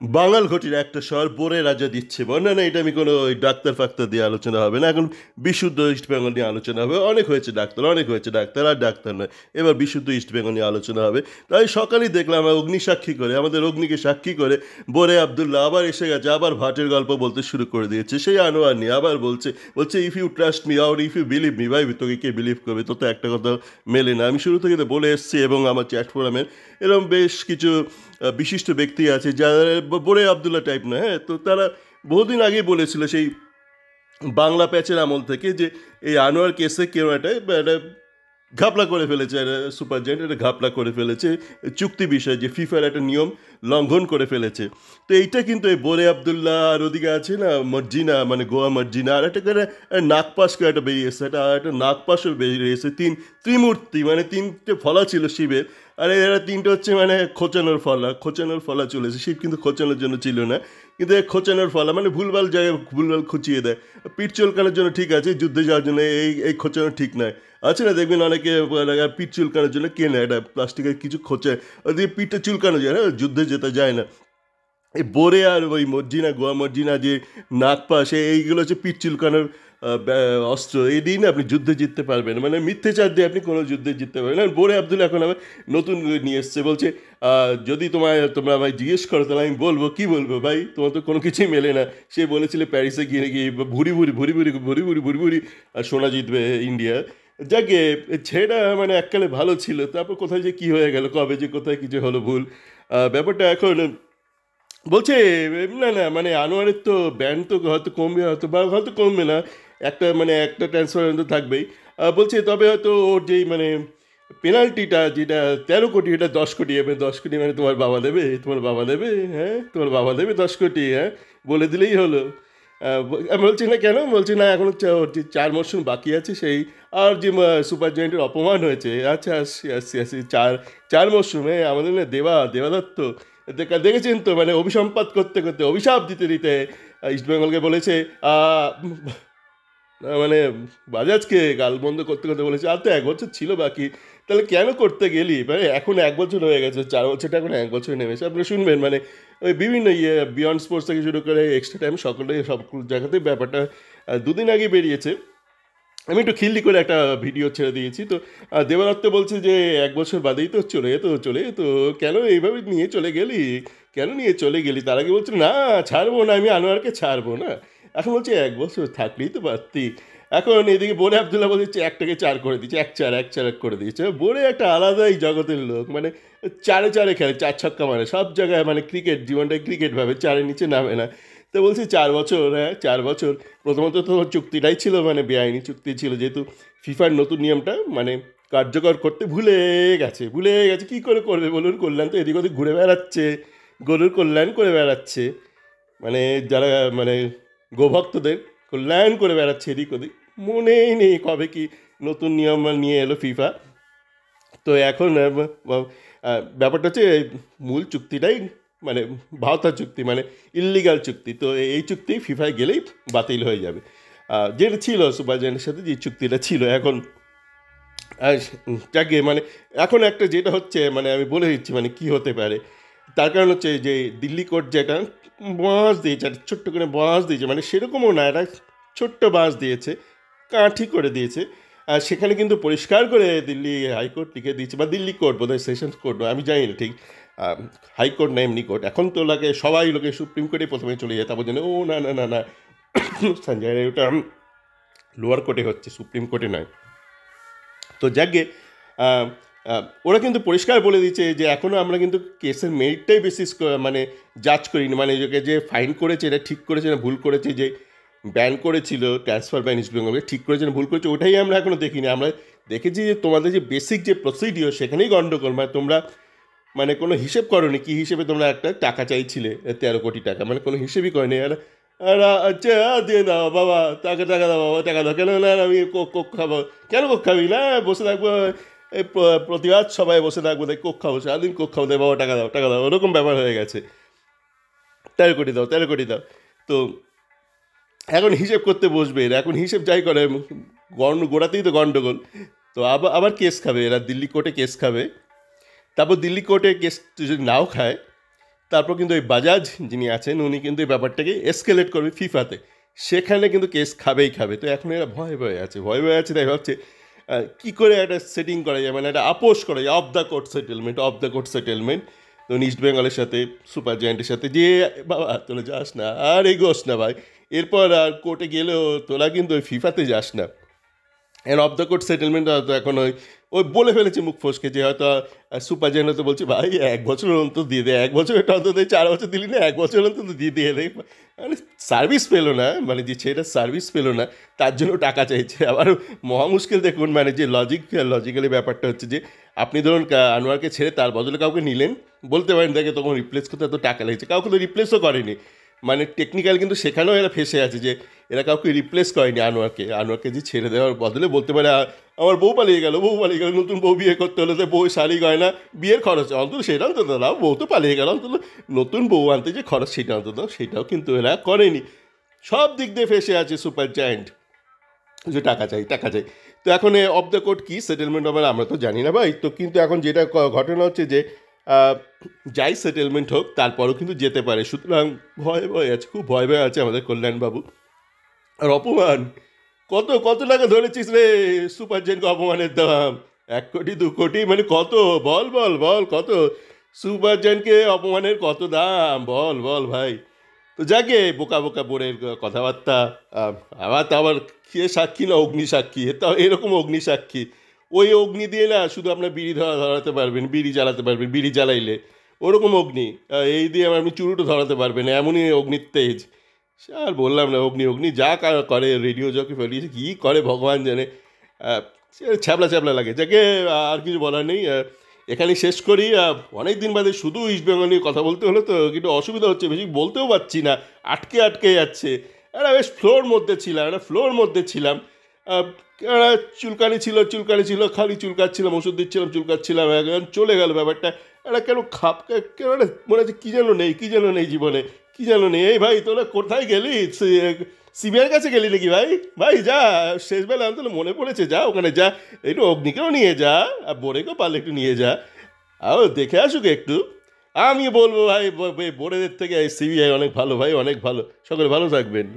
বাঙাল ঘটির একটা শহর বোরে রাজা দিচ্ছে না না, এটা আমি কোনো ওই ডাক্তার ফাক্তার দিয়ে আলোচনা হবে না, এখন বিশুদ্ধ ইস্ট বেঙ্গল নিয়ে আলোচনা হবে। অনেক হয়েছে ডাক্তার, অনেক হয়েছে ডাক্তার, আর ডাক্তার নয়, এবার বিশুদ্ধ ইস্ট বেঙ্গল নিয়ে আলোচনা হবে। তাই সকালেই দেখলাম অগ্নি সাক্ষী করে, আমাদের অগ্নিকে সাক্ষী করে বোরে আবদুল্লাহ আবার এসে গেছে, আবার ভাটের গল্প বলতে শুরু করে দিয়েছে, সেই আনোয়ার নিয়ে আবার বলছে বলছে ইফ ইউ ট্রাস্ট মি আর ইফ ইউ বিলিভ মি, ভাই তোকে কে বিলিভ করবে, তো একটা কথা মেলে না। আমি শুরু থেকে তো বলে এসেছি, এবং আমার চ্যাট ফোরামের এরকম বেশ কিছু বিশিষ্ট ব্যক্তি আছে যারা বোরে আবদুল্লাহ টাইপ না, হ্যাঁ, তো তারা বহুদিন আগেই বলেছিল, সেই বাংলা প্যাচের আমল থেকে, যে এই আনোয়ার কেসে কেউ একটা ঘাপলা করে ফেলেছে, একটা সুপার জায়েন্ট একটা ঘাপলা করে ফেলেছে চুক্তি বিষয়ে, যে ফিফার একটা নিয়ম লঙ্ঘন করে ফেলেছে। তো এইটা কিন্তু এই বোরে আবদুল্লাহ আর ওদিকে আছে না মর্জিনা, মানে গোয়া মর্জিনা, আর একটা করে নাগপাশ করে একটা বেরিয়ে এসছে, একটা নাগপাশও বেরিয়ে এসেছে, ত্রিমূর্তি, মানে তিনটে ফলা ছিল শিবের, আর এরা তিনটে হচ্ছে মানে খোঁচানোর ফলা চলেছে। শিব কিন্তু খোঁচানোর জন্য ছিল না, কিন্তু খোঁচানোর ফলা মানে ভুলভাল জায়গায় ভুলভাল খুঁচিয়ে দেয়। পিঠ চুলকানোর জন্য ঠিক আছে, যুদ্ধে যাওয়ার জন্য এই খোঁচানো ঠিক নয়। আছে না, দেখবেন অনেকে পিঠ চুলকানোর জন্য কেনে একটা প্লাস্টিকের কিছু খোঁচে, ওদিকে পিঠটা চুলকানো যায় না, যুদ্ধে যেতে যায় না। এই বোরে আর ওই মর্জিনা, গোয়া মর্জিনা, যে নাগপাশ, এইগুলো হচ্ছে পিঠ চুলকানোর অস্ত্র। এই দিন আপনি যুদ্ধে জিততে পারবেন, মানে মিথ্যেচার দিয়ে আপনি কোনো যুদ্ধে জিততে পারবেন না। বোরে আব্দুল এখন আবার নতুন নিয়ে এসছে, বলছে যদি তোমরা আমায় জিজ্ঞেস করো তাহলে আমি বলবো, কি বলবো ভাই, তোমার তো কোনো কিছুই মেলে না। সে বলেছিল প্যারিসে গিয়ে গিয়ে ভুরি ভুরি ভুরি ভুরি ভুরি ভুরি ভুরি ভুরি আর সোনা জিতবে ইন্ডিয়া। যাকে ছেলেটা মানে এককালে ভালো ছিল, তারপর কোথায় যে কী হয়ে গেল, কবে যে কোথায় কিছু হলো ভুল। ব্যাপারটা এখন বলছে না না, মানে আনোয়ারের তো ব্যান্ড তো হয়তো কমবে, হয়তো বা হয়তো কমবে না, একটা ট্রান্সফার তো থাকবেই। বলছে তবে হয়তো ওর যেই মানে পেনাল্টিটা যেটা 13 কোটি, এটা 10 কোটি, এবার 10 কোটি মানে তোমার বাবা দেবে, তোমার বাবা দেবে, হ্যাঁ তোমার বাবা দেবে 10 কোটি, হ্যাঁ বলে দিলেই হলো। আমি বলছি না কেন, বলছি না এখন ওর যে 4 মরশুম বাকি আছে সেই, আর যে সুপার জায়েন্টের অপমান হয়েছে, আচ্ছা আসছি আসছি আসছি, 4 মরশুমে আমাদের না দেবাদত্ত দেখেছেন তো, মানে অভিসম্পাত করতে করতে অভিশাপ দিতে দিতে ইস্টবেঙ্গলকে বলেছে মানে বাজাজকে গাল বন্ধ করতে করতে বলেছে আর তো 1 বছর ছিল বাকি, তাহলে কেন করতে গেলি, মানে এখন 1 বছর হয়ে গেছে, 4 বছরটা এখন 1 বছর নেমেছে। আপনি শুনবেন মানে ওই বিভিন্ন বিয়ন্ড স্পোর্টস থেকে শুরু করে এক্সট্রা টাইম সকলে সব জায়গাতেই ব্যাপারটা 2 দিন আগে বেরিয়েছে। আমি একটু খিল্লি করে একটা ভিডিও ছেড়ে দিয়েছি তো। দেবদত্ত বলছে যে 1 বছর বাদেই তো চলে যেত, কেন এইভাবে নিয়ে চলে গেলি, কেন নিয়ে চলে গেলি? তার আগে বলছিল না ছাড়বো না, আমি আনোয়ারকে ছাড়বো না। এখন বলছে 1 বছর থাকলেই তো পারতি। এখন এদিকে বোরে আবদুল্লাহ বলছে একটাকে 4 করে দিচ্ছে, এক চার করে দিয়েছে। বোরে একটা আলাদাই জগতের লোক, মানে চারে চারে খেলে, 4 ছক্কা মানে সব জায়গায়, মানে ক্রিকেট জীবনটাই ক্রিকেট ভাবে, চারের নিচে নামে না। তো বলছি 4 বছর, হ্যাঁ 4 বছর। প্রথমত তো চুক্তিটাই ছিল মানে বেআইনি চুক্তি ছিল, যেহেতু ফিফার নতুন নিয়মটা মানে কার্যকর করতে ভুলে গেছে কী করে করবে বলুন? কল্যাণ তো এদিক ওদিক ঘুরে বেড়াচ্ছে, গরুর কল্যাণ করে বেড়াচ্ছে, মানে যারা মানে গোভক্তদের কল্যাণ করে বেড়াচ্ছে এদিক ওদিক, মনেই নেই কবে কি নতুন নিয়ম নিয়ে এলো ফিফা। তো এখন ব্যাপারটা হচ্ছে মূল চুক্তিটাই মানে ভাওতা চুক্তি, মানে ইল্লিগাল চুক্তি, তো এই চুক্তি ফিফায় গেলেই বাতিল হয়ে যাবে। যেটা ছিল সুপার জায়ান্টের সাথে যে চুক্তিটা ছিল, এখন যাকে মানে এখন একটা যেটা হচ্ছে, মানে আমি বলে দিচ্ছি মানে কি হতে পারে। তার কারণ হচ্ছে যে দিল্লি কোর্ট যেটা বাঁশ দিয়েছে, একটা ছোট্ট করে বাঁশ দিয়েছে, মানে সেরকমও না, একটা ছোট্ট বাঁশ দিয়েছে, কাঠি করে দিয়েছে। আর সেখানে কিন্তু পরিষ্কার করে দিল্লি হাইকোর্ট লিখে দিয়েছে, বা দিল্লি কোর্ট বোধহয় সেশনস কোর্ট, আমি জানি না ঠিক, হাইকোর্ট না এমনি কোর্ট, এখন তো লাগে সবাই লোকে সুপ্রিম কোর্টে প্রথমে চলে যায়, তারপর জন্য ও না না না না সঞ্জয় রায় ওটা লোয়ার কোর্টে হচ্ছে, সুপ্রিম কোর্টে নয়। তো যাকে ওরা কিন্তু পরিষ্কার বলে দিচ্ছে যে এখনও আমরা কিন্তু কেসের মেরিটটাই বেসিস মানে জাজ করিনি, মানে যে ফাইন করেছে এটা ঠিক করেছে না ভুল করেছে, যে ব্যান করেছিল ট্রান্সফার ব্যান ইস্ট বেঙ্গলকে ঠিক করেছে না ভুল করেছে, ওটাই আমরা এখনও দেখিনি। আমরা দেখেছি যে তোমাদের যে বেসিক যে প্রসিডিওর সেখানেই গণ্ডগোল, মানে তোমরা মানে কোনো হিসেব করোনি, কী হিসেবে তোমরা একটা টাকা চাইছিলে 13 কোটি টাকা, মানে কোনো হিসেবই করেনি। আর আর আচ্ছা দিয়ে দাও বাবা, টাকা দাও বাবা, টাকা দাও, কেন না আমি কোক খাবো, কেন কোক খাবি না, বসে থাকবো এই প্রতিবাদ সবাই বসে থাকবো, তাই কোক খাবো, সারাদিন কোক খাবো, দেয় বাবা টাকা দাও, ওরকম ব্যাপার হয়ে গেছে। 13 কোটি দাও। তো এখন হিসেব করতে বসবে এরা, এখন হিসেব যাই করে গোড়াতেই তো গণ্ডগোল। তো আবার আবার কেস খাবে এরা, দিল্লি কোর্টে কেস খাবে। তারপর দিল্লি কোর্টে কেস যদি নাও খায়, তারপর কিন্তু ওই বাজাজ যিনি আছেন উনি কিন্তু এই ব্যাপারটাকে এসকেলেট করবে ফিফাতে, সেখানে কিন্তু কেস খাবেই খাবে। তো এখন এরা ভয় ভয়ে আছে, ভয় ভয়ে আছে, তাই ভাবছে কী করে একটা সেটিং করা যায়, মানে একটা আপোষ করা যায়, অফ দ্য কোর্ট সেটেলমেন্ট। তো ইস্ট বেঙ্গলের সাথে সুপার জায়েন্টের সাথে যে বাবা তোরা যাস না আর এগোস না ভাই, এরপর আর কোর্টে গেলেও তোরা কিন্তু ওই ফিফাতে যাস না। And of the court settlement হয়তো এখন ওই ওই বলে ফেলেছে মুখ ফসকে যে হয়তো সুপার জায়েন্ট হয়তো বলছে ভাই 1 বছর অন্তত দিয়ে দে, 1 বছরটা অন্তত 4 বছর দিলি না, 1 বছর অন্তত দিয়ে দিয়ে দে। মানে সার্ভিস পেলো না, মানে যে ছেলেটা সার্ভিস পেলো না তার জন্য টাকা চাইছে। আবার মহা মুশকিল দেখুন, মানে যে লজিক্যালি ব্যাপারটা হচ্ছে যে আপনি ধরুন আনোয়ারকে ছেড়ে তার বদলে কাউকে নিলেন, বলতে পারেন দেখে তখন রিপ্লেস করতে এত টাকা লেগেছে, কাউকে তো রিপ্লেসও করেনি। মানে টেকনিক্যাল কিন্তু সেখানেও এরা ফেসে আছে যে এরা কাউকে রিপ্লেস করেনি আনোয়ারকে যে ছেড়ে দেওয়ার বদলে বলতে পারে আমার বউ পালিয়ে গেল, নতুন বউ বিয়ে করতে হলে তো বউ শাড়ি গয়না বিয়ের খরচ অন্তত সেটা অন্তত দাও, বউ তো পালিয়ে গেল, অন্তত নতুন বউ আনতে যে খরচ সেটা অন্তত দাও, সেটাও কিন্তু এরা করেনি। সব দিক দিয়ে ফেসে আছে সুপার জায়েন্ট, যে টাকা চাই টাকা চাই। তো এখন অফ দ্য কোর্ট কী সেটেলমেন্ট হবে আমরা তো জানি না ভাই। তো কিন্তু এখন যেটা ঘটনা হচ্ছে যে যাই সেটেলমেন্ট হোক তারপরও কিন্তু যেতে পারে, সুতরাং ভয় ভয় আছে, খুব ভয় ভয় আছে আমাদের কল্যাণবাবু। আর অপমান, কত কত টাকা ধরেছিস রে সুপার জেনকে অপমানের দাম? 1 কোটি 2 কোটি মানে কত? বল বল বল কত? সুপার জেনকে অপমানের কত দাম বল বল ভাই। তো যাকে বোকা বোকা বোরের কথাবার্তা, আবার তো আবার কে সাক্ষী না অগ্নি সাক্ষী, তাও এরকম অগ্নি সাক্ষী, ওই অগ্নি দিয়ে না শুধু আপনার বিড়ি ধরাতে পারবেন, বিড়ি জ্বালাতে পারবেন, বিড়ি জ্বালাইলে ওরকম অগ্নি, এই দিয়ে আপনি চুরুটো ধরাতে পারবেন, এমনই অগ্নির তেজ। সে আর বললাম না, অগ্নি অগ্নি যা করে রেডিও জকি ফেলিয়েছে কী করে ভগবান জানে। সে ছ্যাবলা ছ্যাবলা লাগে, যাকে আর কিছু বলার নেই। এখানেই শেষ করি। অনেক দিন বাদে শুধু ইস্টবেঙ্গল নিয়ে কথা বলতে হলো তো কিন্তু অসুবিধা হচ্ছে, বেশি বলতেও পারছি না, আটকে আটকে যাচ্ছে। একটা বেশ ফ্লোর মধ্যে ছিলাম। একটা চুলকানি ছিল, খালি চুলকাচ্ছিলাম, ওষুধ দিচ্ছিলাম, চুলকাচ্ছিলাম, এখন চলে গেল ব্যাপারটা। একটা কেন কেন একটা মনে হচ্ছে কী যেন নেই জীবনে, কী যেন নেই। এই ভাই তোরা কোথায় গেলি? সিবিআইয়ের কাছে গেলি নাকি ভাই? ভাই যা, শেষবেলা আমি তাহলে মনে পড়েছে, যা ওখানে যা, একটু অগ্নিকেও নিয়ে যা, আর বোরেকেও পারলে একটু নিয়ে যা, আর দেখে আসুক একটু। আমি বলবো ভাই বোরেদের থেকে সিবিআই অনেক ভালো ভাই, অনেক ভালো। সকলে ভালো থাকবেন।